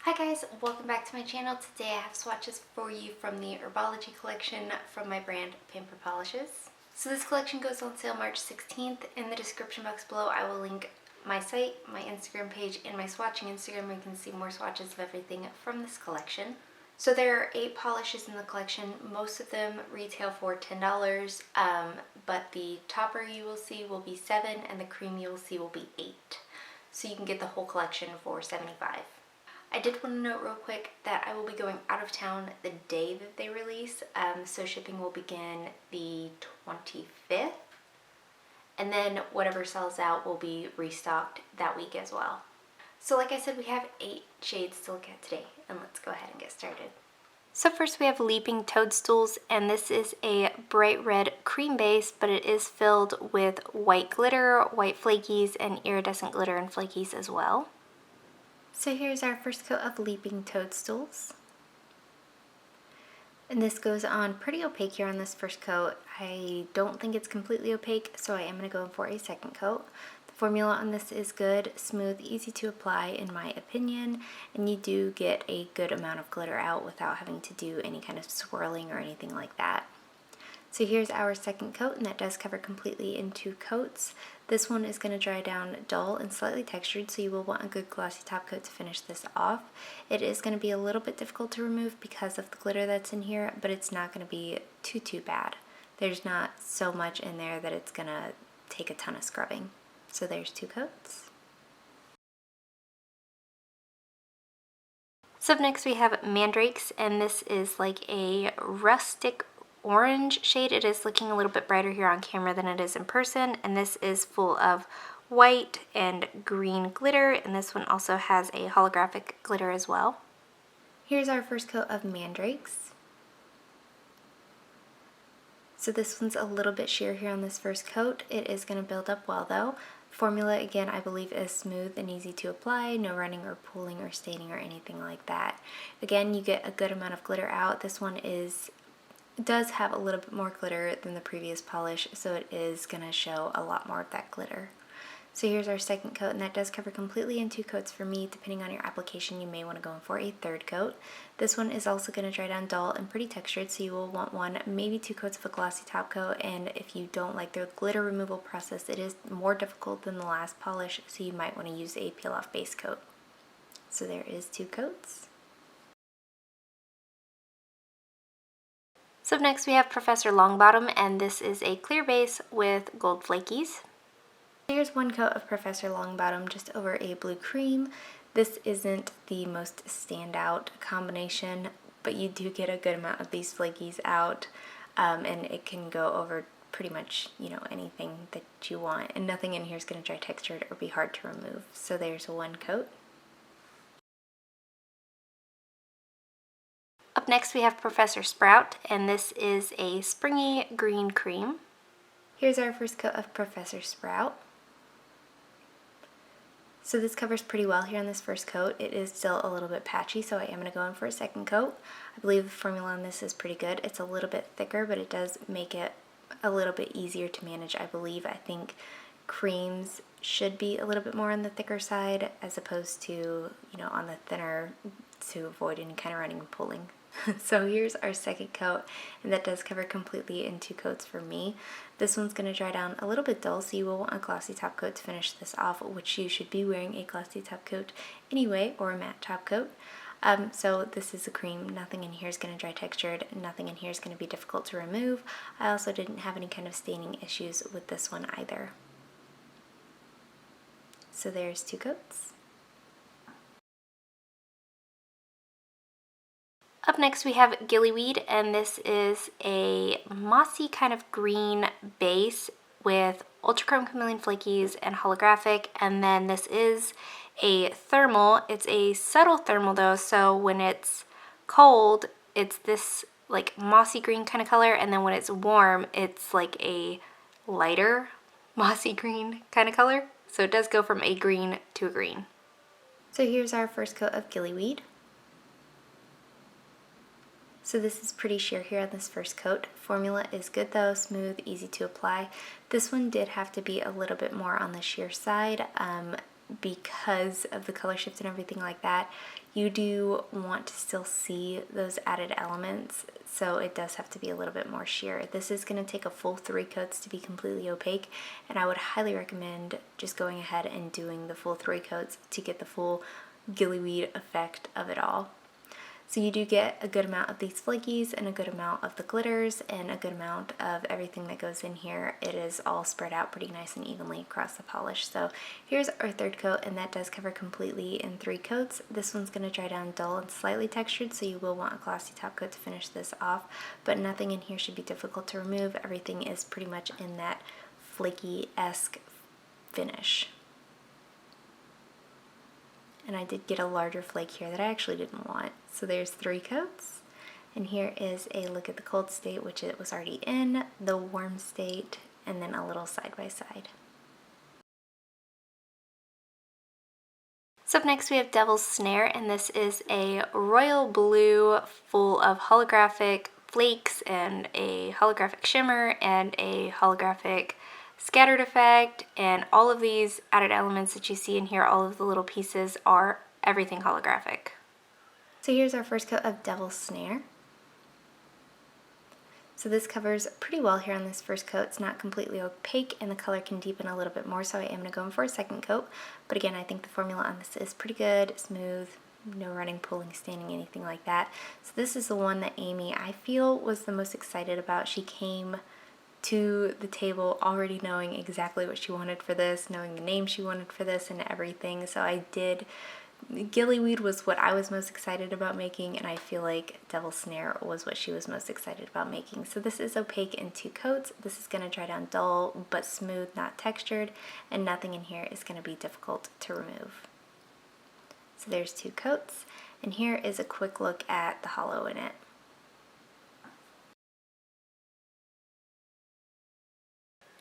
Hi guys, welcome back to my channel. Today I have swatches for you from the Herbology Collection from my brand Pampered Polishes. So this collection goes on sale March 16th. In the description box below I will link my site, my Instagram page, and my swatching Instagram where you can see more swatches of everything from this collection. So there are 8 polishes in the collection. Most of them retail for $10, but the topper you will see will be $7 and the cream you will see will be $8. So you can get the whole collection for $75. I did want to note real quick that I will be going out of town the day that they release, so shipping will begin the 25th, and then whatever sells out will be restocked that week as well. So like I said, we have 8 shades to look at today, and let's go ahead and get started. So first we have Leapin Toadstools, and this is a bright red cream base, but it is filled with white glitter, white flakies, and iridescent glitter and flakies as well. So here's our first coat of Leapin Toadstools. And this goes on pretty opaque here on this first coat. I don't think it's completely opaque, so I am going to go in for a second coat. The formula on this is good, smooth, easy to apply in my opinion, and you do get a good amount of glitter out without having to do any kind of swirling or anything like that. So here's our second coat, and that does cover completely in 2 coats. This one is going to dry down dull and slightly textured, so you will want a good glossy top coat to finish this off. It is going to be a little bit difficult to remove because of the glitter that's in here, but it's not going to be too bad. There's not so much in there that it's going to take a ton of scrubbing. So there's 2 coats. So up next we have Mandrakes, and this is like a rustic orange shade. It is looking a little bit brighter here on camera than it is in person, and this is full of white and green glitter, and this one also has a holographic glitter as well. Here's our first coat of Mandrakes. So this one's a little bit sheer here on this first coat. It is going to build up well though. Formula again I believe is smooth and easy to apply, no running or pooling or staining or anything like that. Again, you get a good amount of glitter out. This one does have a little bit more glitter than the previous polish, so it is going to show a lot more of that glitter. So here's our second coat, and that does cover completely in 2 coats for me. Depending on your application, you may want to go in for a third coat. This one is also going to dry down dull and pretty textured, so you will want 1, maybe 2 coats of a glossy top coat, and if you don't like the glitter removal process, it is more difficult than the last polish, so you might want to use a peel-off base coat. So there is 2 coats. So next we have Prof Longbottom, and this is a clear base with gold flakies. Here's 1 coat of Prof Longbottom just over a blue cream. This isn't the most standout combination, but you do get a good amount of these flakies out, and it can go over pretty much, anything that you want, and nothing in here is going to dry textured or be hard to remove. So there's 1 coat. Up next we have Prof Sprout, and this is a springy green cream. Here's our first coat of Prof Sprout. So this covers pretty well here on this first coat. It is still a little bit patchy, so I am going to go in for a second coat. I believe the formula on this is pretty good. It's a little bit thicker, but it does make it a little bit easier to manage, I believe. I think creams should be a little bit more on the thicker side as opposed to, on the thinner, to avoid any kind of running and pulling. So here's our second coat, and that does cover completely in 2 coats for me. This one's going to dry down a little bit dull, so you will want a glossy top coat to finish this off, which you should be wearing a glossy top coat anyway, or a matte top coat. So this is a cream. Nothing in here is going to dry textured. Nothing in here is going to be difficult to remove. I also didn't have any kind of staining issues with this one either. So there's 2 coats. Up next we have Gillyweed, and this is a mossy kind of green base with ultra chrome chameleon flakies and holographic, and then this is a thermal. It's a subtle thermal though, so when it's cold it's this like mossy green kind of color, and then when it's warm it's like a lighter mossy green kind of color. So it does go from a green to a green. So here's our first coat of Gillyweed. So this is pretty sheer here on this first coat. Formula is good though, smooth, easy to apply. This one did have to be a little bit more on the sheer side. because of the color shift and everything like that, you do want to still see those added elements, so it does have to be a little bit more sheer. This is going to take a full 3 coats to be completely opaque, and I would highly recommend just going ahead and doing the full 3 coats to get the full Gillyweed effect of it all. So you do get a good amount of these flakies and a good amount of the glitters and a good amount of everything that goes in here. It is all spread out pretty nice and evenly across the polish. So here's our 3rd coat, and that does cover completely in 3 coats. This one's going to dry down dull and slightly textured, so you will want a glossy top coat to finish this off, but nothing in here should be difficult to remove. Everything is pretty much in that flaky-esque finish. And I did get a larger flake here that I actually didn't want. So there's 3 coats, and here is a look at the cold state, which it was already in, the warm state, and then a little side by side. So up next we have Devil's Snare, and this is a royal blue full of holographic flakes and a holographic shimmer and a holographic scattered effect, and all of these added elements that you see in here, all of the little pieces, are everything holographic. So here's our first coat of Devil's Snare. So this covers pretty well here on this first coat. It's not completely opaque, and the color can deepen a little bit more, so I am going to go in for a 2nd coat. But again, I think the formula on this is pretty good, smooth, no running, pulling, staining, anything like that. So this is the one that Amy, I feel, was the most excited about. She came to the table already knowing exactly what she wanted for this, knowing the name she wanted for this and everything. So I did, Gillyweed was what I was most excited about making, and I feel like Devil's Snare was what she was most excited about making. So this is opaque in 2 coats. This is going to dry down dull but smooth, not textured, and nothing in here is going to be difficult to remove. So there's 2 coats, and here is a quick look at the hollow in it.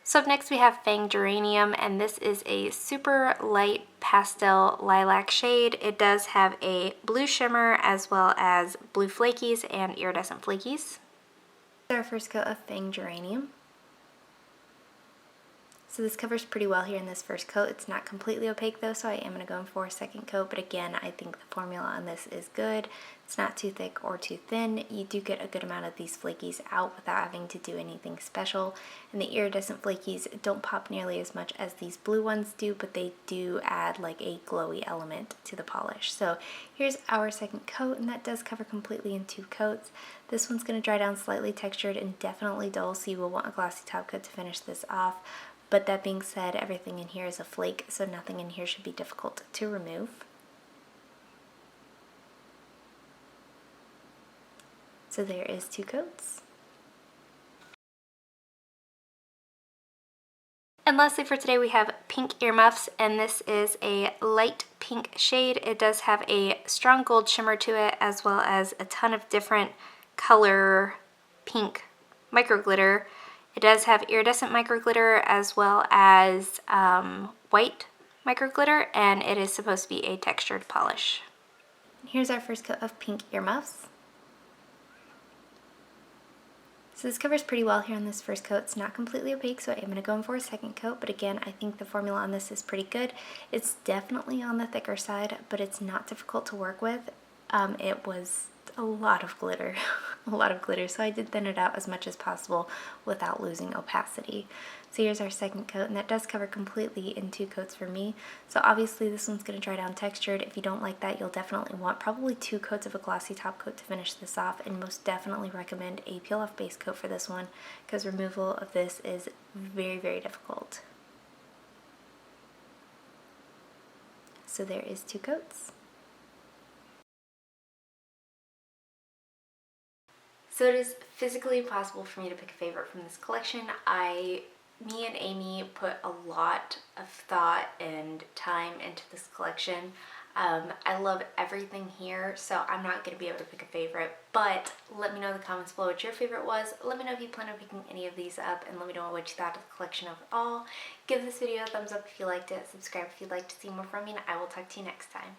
So up next we have Fang Geranium, and this is a super light pastel lilac shade. It does have a blue shimmer as well as blue flakies and iridescent flakies. Our first coat of Fang Geranium. So this covers pretty well here in this first coat. It's not completely opaque though, so I am going to go in for a 2nd coat, but again, I think the formula on this is good. It's not too thick or too thin. You do get a good amount of these flakies out without having to do anything special, and the iridescent flakies don't pop nearly as much as these blue ones do, but they do add like a glowy element to the polish. So here's our 2nd coat, and that does cover completely in 2 coats. This one's going to dry down slightly textured and definitely dull, so you will want a glossy top coat to finish this off. But that being said, everything in here is a flake, so nothing in here should be difficult to remove. So there is 2 coats. And lastly for today we have Pink Earmuffs, and this is a light pink shade. It does have a strong gold shimmer to it, as well as a ton of different color pink micro glitter. It does have iridescent micro glitter as well as white micro glitter, and it is supposed to be a textured polish. Here's our first coat of Pink Earmuffs. So this covers pretty well here on this first coat. It's not completely opaque, so I'm going to go in for a 2nd coat, but again, I think the formula on this is pretty good. It's definitely on the thicker side, but it's not difficult to work with. It was a lot of glitter, a lot of glitter, so I did thin it out as much as possible without losing opacity. So here's our 2nd coat, and that does cover completely in 2 coats for me. So obviously this one's going to dry down textured. If you don't like that, you'll definitely want probably 2 coats of a glossy top coat to finish this off, and most definitely recommend a peel off base coat for this one, because removal of this is very, very difficult. So there is 2 coats. So it is physically impossible for me to pick a favorite from this collection. Me and Amy put a lot of thought and time into this collection. I love everything here, so I'm not going to be able to pick a favorite, but let me know in the comments below what your favorite was. Let me know if you plan on picking any of these up, and let me know what you thought of the collection overall. Give this video a thumbs up if you liked it, subscribe if you'd like to see more from me, and I will talk to you next time.